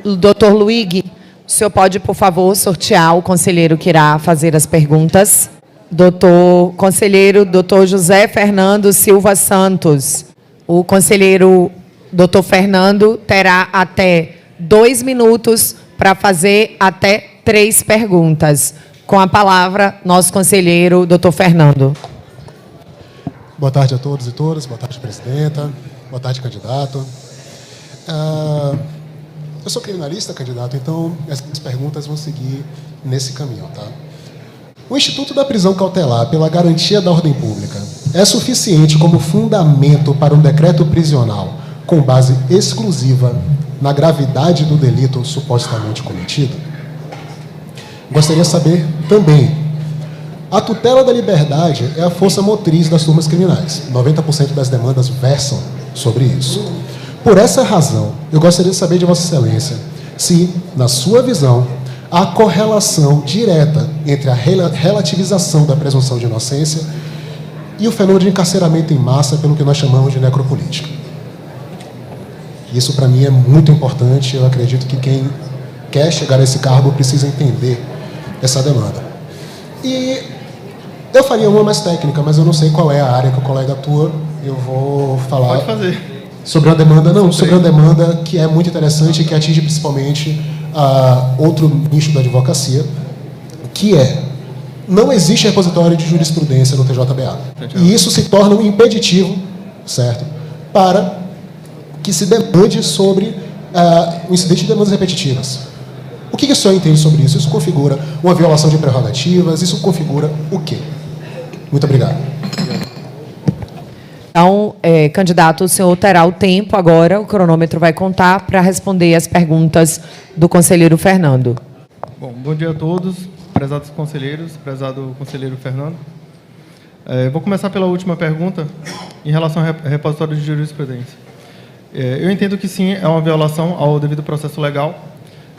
Doutor Luigi, o senhor pode, por favor, sortear o conselheiro que irá fazer as perguntas? Conselheiro Dr. José Fernando Silva Santos. O conselheiro Dr. Fernando terá até 2 minutos para fazer até 3 perguntas. Com a palavra, nosso conselheiro Dr. Fernando. Boa tarde a todos e todas. Boa tarde, presidenta. Boa tarde, candidato. Eu sou criminalista, candidato, então as minhas perguntas vão seguir nesse caminho, tá? O Instituto da Prisão Cautelar, pela garantia da ordem pública, é suficiente como fundamento para um decreto prisional com base exclusiva na gravidade do delito supostamente cometido? Gostaria de saber também, a tutela da liberdade é a força motriz das turmas criminais. 90% das demandas versam sobre isso. Por essa razão, eu gostaria de saber de Vossa Excelência se, na sua visão, há correlação direta entre a relativização da presunção de inocência e o fenômeno de encarceramento em massa pelo que nós chamamos de necropolítica. Isso, para mim, é muito importante. Eu acredito que quem quer chegar a esse cargo precisa entender essa demanda. E eu faria uma mais técnica, mas eu não sei qual é a área que o colega atua. Eu vou falar... Pode fazer. Sobre uma demanda, sobre uma demanda que é muito interessante e que atinge principalmente outro nicho da advocacia, que é, não existe repositório de jurisprudência no TJBA. E isso se torna um impeditivo, certo, para que se demande sobre o incidente de demandas repetitivas. O que o senhor entende sobre isso? Isso configura uma violação de prerrogativas? Isso configura o quê? Muito obrigado. Então, candidato, o senhor terá o tempo agora, o cronômetro vai contar para responder as perguntas do conselheiro Fernando. Bom dia a todos, prezados conselheiros, prezado conselheiro Fernando. Vou começar pela última pergunta, em relação ao repositório de jurisprudência. Eu entendo que sim, é uma violação ao devido processo legal.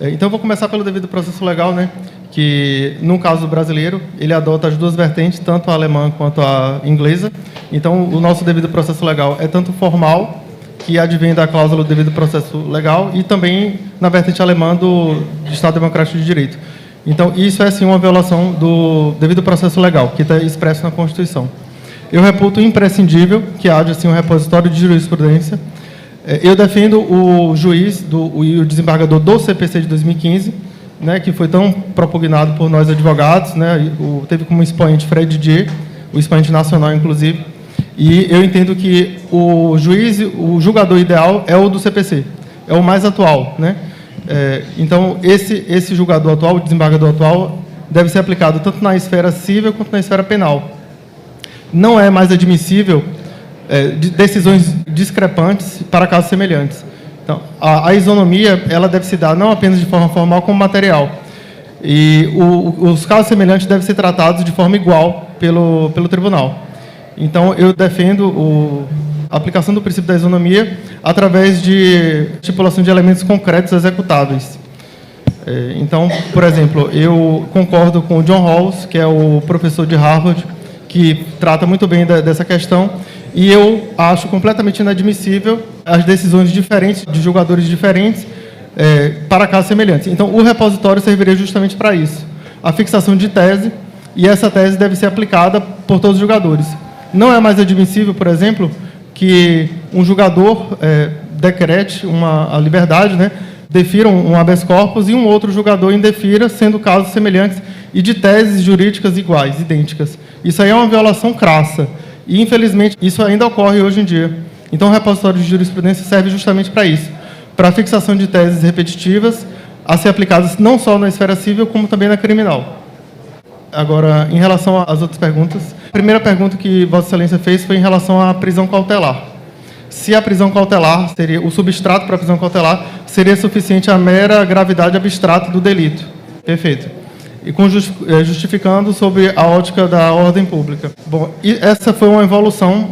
Então, vou começar pelo devido processo legal, né, que, no caso brasileiro, ele adota as duas vertentes, tanto a alemã quanto a inglesa. Então, o nosso devido processo legal é tanto formal, que advém da cláusula do devido processo legal, e também na vertente alemã do Estado Democrático de Direito. Então, isso é, sim, uma violação do devido processo legal, que está expresso na Constituição. Eu reputo imprescindível que haja, sim, um repositório de jurisprudência. Eu defendo o juiz e o desembargador do CPC de 2015, né, que foi tão propugnado por nós advogados, né, teve como expoente Fred Didier, o expoente nacional, inclusive, e eu entendo que o julgador ideal é o do CPC, é o mais atual, né? Então, esse julgador atual, o desembargador atual, deve ser aplicado tanto na esfera civil quanto na esfera penal. Não é mais admissível decisões discrepantes para casos semelhantes. Então, a isonomia, ela deve se dar não apenas de forma formal, como material. E os casos semelhantes devem ser tratados de forma igual pelo tribunal. Então, eu defendo a aplicação do princípio da isonomia através de estipulação de elementos concretos executáveis. Então, por exemplo, eu concordo com o John Rawls, que é o professor de Harvard, que trata muito bem dessa questão, e eu acho completamente inadmissível as decisões diferentes, de julgadores diferentes, para casos semelhantes. Então, o repositório serviria justamente para isso. A fixação de tese, e essa tese deve ser aplicada por todos os julgadores. Não é mais admissível, por exemplo, que um julgador decrete a liberdade, né, defira um habeas corpus e um outro julgador indefira, sendo casos semelhantes e de teses jurídicas iguais, idênticas. Isso aí é uma violação crassa. E, infelizmente, isso ainda ocorre hoje em dia. Então, o repositório de jurisprudência serve justamente para isso, para a fixação de teses repetitivas a ser aplicadas não só na esfera civil, como também na criminal. Agora, em relação às outras perguntas, a primeira pergunta que Vossa Excelência fez foi em relação à prisão cautelar. Se a prisão cautelar, o substrato para a prisão cautelar, seria suficiente a mera gravidade abstrata do delito. Perfeito. E justificando sobre a ótica da ordem pública. Bom, e essa foi uma evolução,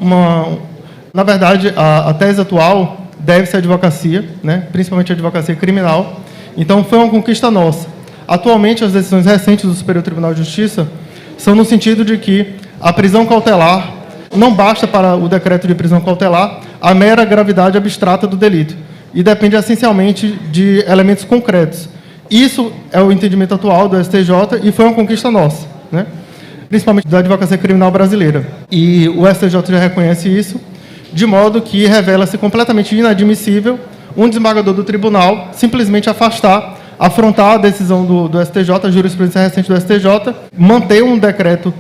na verdade, a tese atual deve-se à advocacia, né, principalmente a advocacia criminal. Então, foi uma conquista nossa. Atualmente, as decisões recentes do Superior Tribunal de Justiça são no sentido de que a prisão cautelar não basta para o decreto de prisão cautelar a mera gravidade abstrata do delito. e depende essencialmente de elementos concretos. Isso é o entendimento atual do STJ e foi uma conquista nossa, né? Principalmente da advocacia criminal brasileira. E o STJ já reconhece isso, de modo que revela-se completamente inadmissível um desembargador do tribunal simplesmente afrontar a decisão do STJ, a jurisprudência recente do STJ, manter um decreto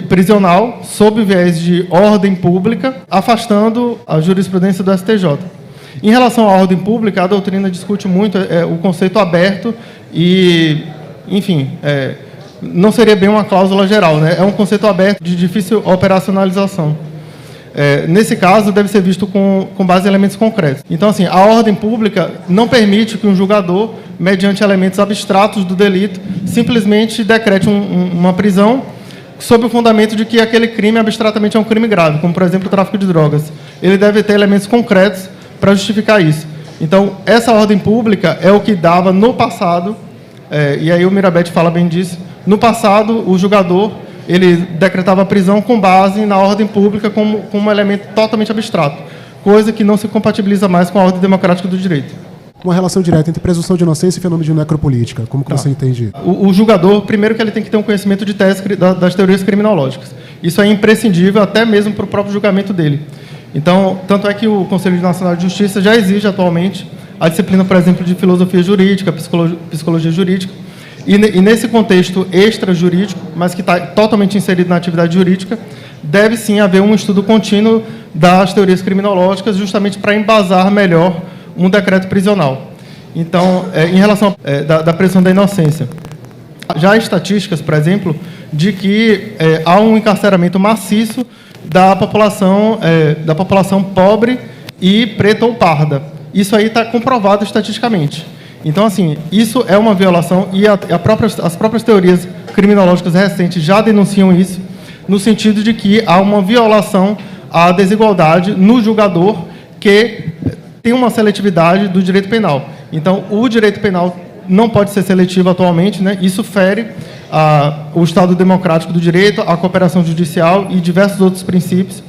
prisional sob viés de ordem pública, afastando a jurisprudência do STJ. Em relação à ordem pública, a doutrina discute muito o conceito aberto e, enfim, não seria bem uma cláusula geral, né? É um conceito aberto de difícil operacionalização. Nesse caso, deve ser visto com base em elementos concretos. Então, assim, a ordem pública não permite que um julgador, mediante elementos abstratos do delito, simplesmente decrete uma prisão sob o fundamento de que aquele crime abstratamente é um crime grave, como, por exemplo, o tráfico de drogas. Ele deve ter elementos concretos para justificar isso. Então, essa ordem pública é o que dava no passado, e aí o Mirabete fala bem disso, no passado o julgador ele decretava a prisão com base na ordem pública como um elemento totalmente abstrato, coisa que não se compatibiliza mais com a ordem democrática do direito. Uma relação direta entre presunção de inocência e fenômeno de necropolítica. Como que você entende? O julgador, primeiro que ele tem que ter um conhecimento de tese das teorias criminológicas. Isso é imprescindível até mesmo para o próprio julgamento dele. Então, tanto é que o Conselho Nacional de Justiça já exige atualmente a disciplina, por exemplo, de filosofia jurídica, psicologia jurídica, e nesse contexto extrajurídico, mas que está totalmente inserido na atividade jurídica, deve sim haver um estudo contínuo das teorias criminológicas, justamente para embasar melhor um decreto prisional. Então, em relação da presunção da inocência, já há estatísticas, por exemplo, de que há um encarceramento maciço da população pobre e preta ou parda. Isso aí está comprovado estatisticamente. Então, assim, isso é uma violação e as próprias teorias criminológicas recentes já denunciam isso, no sentido de que há uma violação à desigualdade no julgador que tem uma seletividade do direito penal. Então, o direito penal não pode ser seletivo atualmente, né? Isso fere o Estado democrático do direito, a cooperação judicial e diversos outros princípios.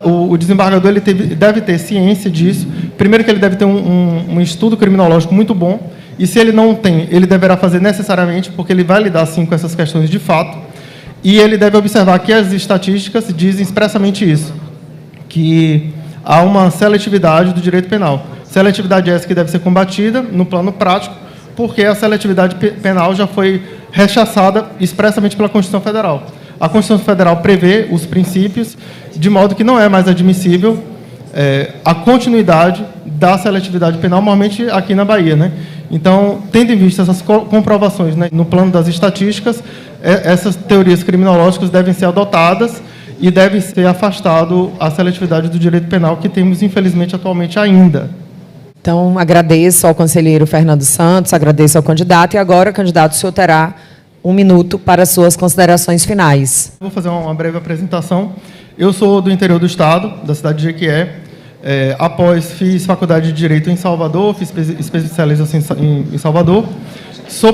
O desembargador ele deve ter ciência disso. Primeiro que ele deve ter um estudo criminológico muito bom, e se ele não tem, ele deverá fazer necessariamente, porque ele vai lidar, sim, com essas questões de fato, e ele deve observar que as estatísticas dizem expressamente isso, que há uma seletividade do direito penal. Seletividade essa que deve ser combatida no plano prático, porque a seletividade penal já foi rechaçada expressamente pela Constituição Federal. A Constituição Federal prevê os princípios, de modo que não é mais admissível a continuidade da seletividade penal, normalmente aqui na Bahia, né? Então, tendo em vista essas comprovações, né, no plano das estatísticas, essas teorias criminológicas devem ser adotadas e deve ser afastado a seletividade do direito penal que temos, infelizmente, atualmente ainda. Então, agradeço ao conselheiro Fernando Santos, agradeço ao candidato, e agora, candidato, o senhor terá 1 minuto para suas considerações finais. Vou fazer uma breve apresentação. Eu sou do interior do estado, da cidade de Jequié. Após, fiz faculdade de Direito em Salvador, fiz especialização em Salvador. Sou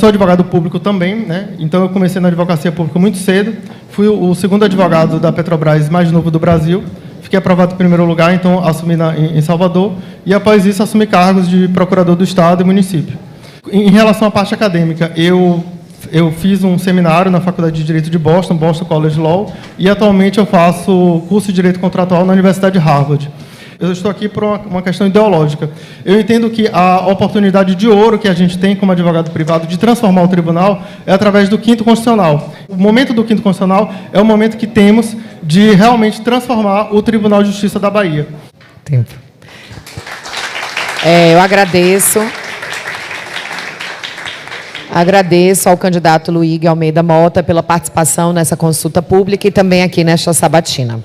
advogado público também, né? Então eu comecei na advocacia pública muito cedo. Fui o segundo advogado da Petrobras mais novo do Brasil. Fiquei aprovado em primeiro lugar, então assumi em Salvador. E após isso assumi cargos de procurador do estado e município. Em relação à parte acadêmica, eu fiz um seminário na Faculdade de Direito de Boston College Law, e atualmente eu faço curso de Direito Contratual na Universidade de Harvard. Eu estou aqui por uma questão ideológica. Eu entendo que a oportunidade de ouro que a gente tem como advogado privado de transformar o tribunal é através do 5º Constitucional. O momento do 5º Constitucional é o momento que temos de realmente transformar o Tribunal de Justiça da Bahia. Tempo. Eu agradeço. Agradeço ao candidato Luígue Almeida Mota pela participação nessa consulta pública e também aqui nesta sabatina.